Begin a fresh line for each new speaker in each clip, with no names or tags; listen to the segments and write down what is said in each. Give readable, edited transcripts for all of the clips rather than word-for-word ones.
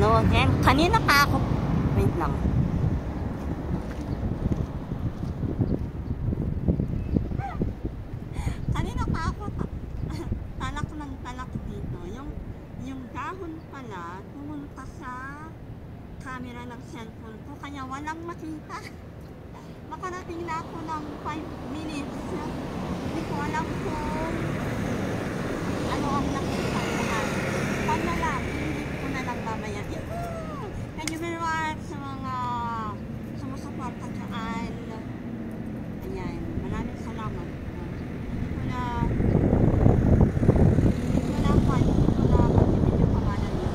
Hello again. Kanina pa ako. Wait lang. Kanina pa ako. Talak ng talak dito. Yung dahon pala, pumunta sa camera ng cellphone ko. Kaya walang makita. Makarating na ako ng 5 minutes. Hindi ko alam kung ano ang nakita ko. Pag na lang, hindi ko na lang mamaya. Thank you very much sa mga sumusuporta dyan. Ayan, maraming salamat. Hindi ko na mag-video pangalan nyo.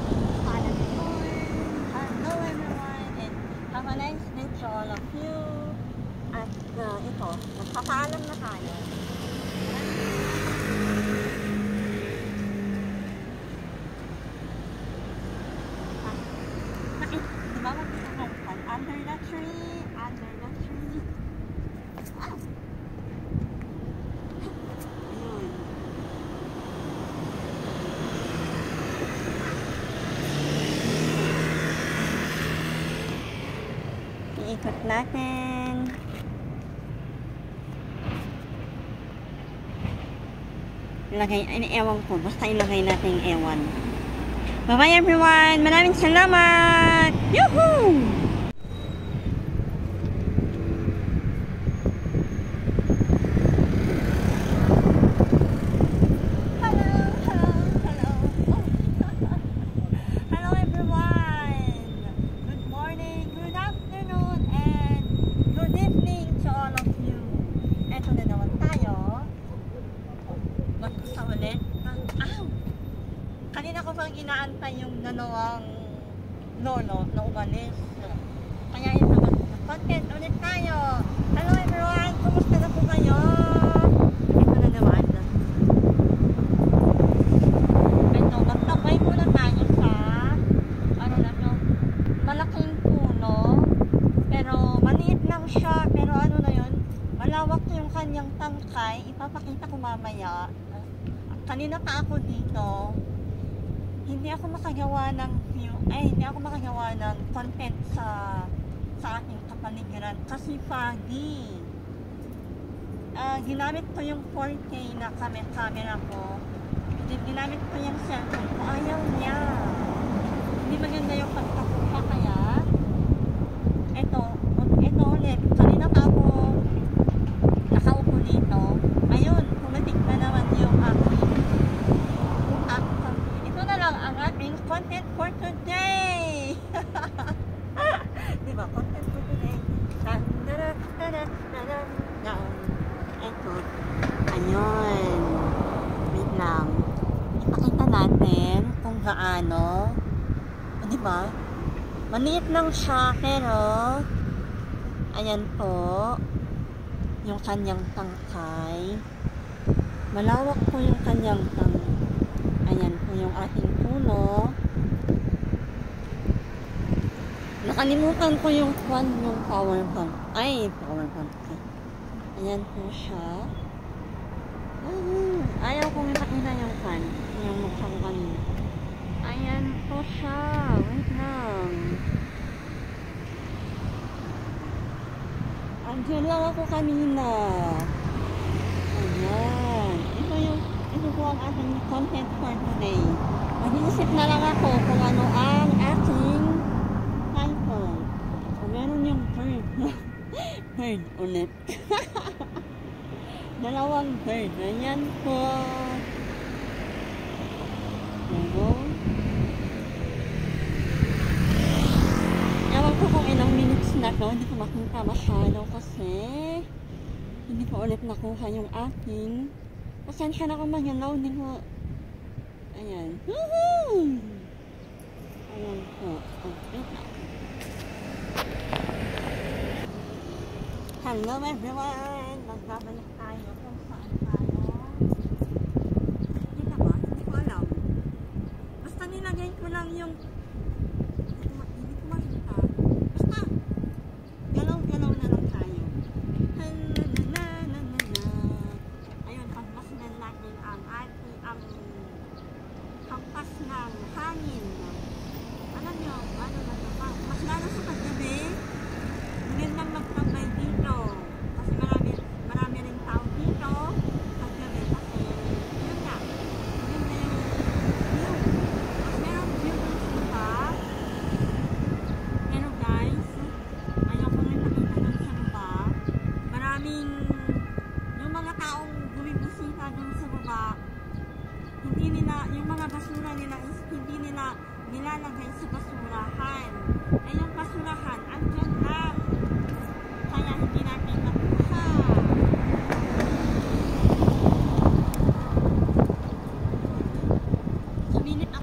Hello everyone, and have a nice day to all of you. At ito, magpapaalam na tayo. Under the tree. Ah. Ayun. Iikot natin. Ewan ko. Basta ilagay natin yung ewan. Bye-bye everyone! Maraming salamat! Yuhuu! Hello everyone! Good morning, good afternoon, and good evening to all of you. Eto na naman tayo. Magkusa ulit. Kanina ko pang inaantay yung dalawang lolo na umalis. Kaya yung naman, content ulit tayo. Hello everyone! Kumusta na po kayo? Ito na naman. Ito, magtabay muna tayo sa malaking puno. Pero maliit lang siya. Pero ano na yun? Malawak yung kanyang tangkay. Ipapakita ko mamaya. Kanina pa ako dito. Hindi ako makagawa ng content sa aking kapaligiran kasi foggy. Ginamit ko yung 4K na camera ko. Ginamit ko yung cellphone ko. Ayaw niya. Hindi maganda yung pagkakuha kaya ito ulit. Kanina pa ako nakaupo dito. Ayun, pumatik na naman yung aking ang ating content for today. Diba? Content for today. Ito. Ayun. Wait lang. Ipakita natin kung gaano. Diba? Maliit lang siya pero ayan po yung kanyang tangkay. Malawak po yung kanyang tangkay. Ayan po yung ating puno. Nakalimutan ko yung power bank. Power bank. Ayan po siya. Ayaw kong ipakita yung yung mukhang kanina. Ayan po siya. Wait lang. Andiyan lang ako kanina. Ayan. Ito po ang aking content for today. Mag-iisip na lang ako kung ano ang aking title. So, meron yung bird. Bird ulit. Dalawang bird. Ayan po. Ewan ko kung ilang minutes na to. Hindi ko makita masyado kasi hindi ko ulit nakuha yung aking. Pasensya na kung mag-allow, hindi ko. Ayan. Woohoo! Ayan po. Okay. Hello everyone! Magbabalik tayo kung saan tayo. Dito ba? Hindi ko alam. Basta nilagay ko lang yung hindi ko makita. Basta galaw-galaw na lang tayo. Ayun, pagmasdan natin ang ating hampas ng hangin. Alam nyo,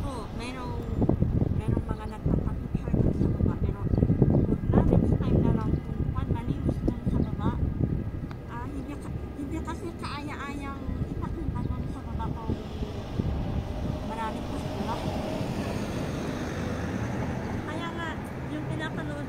ako, merong mga nagpapapicture dun sa baba, pero huwag na, next time na lang kung malinis dun sa baba. Hindi kasi kaaya-ayang ipakita dun sa baba kung maraming customer. Kaya nga, yung pinapanood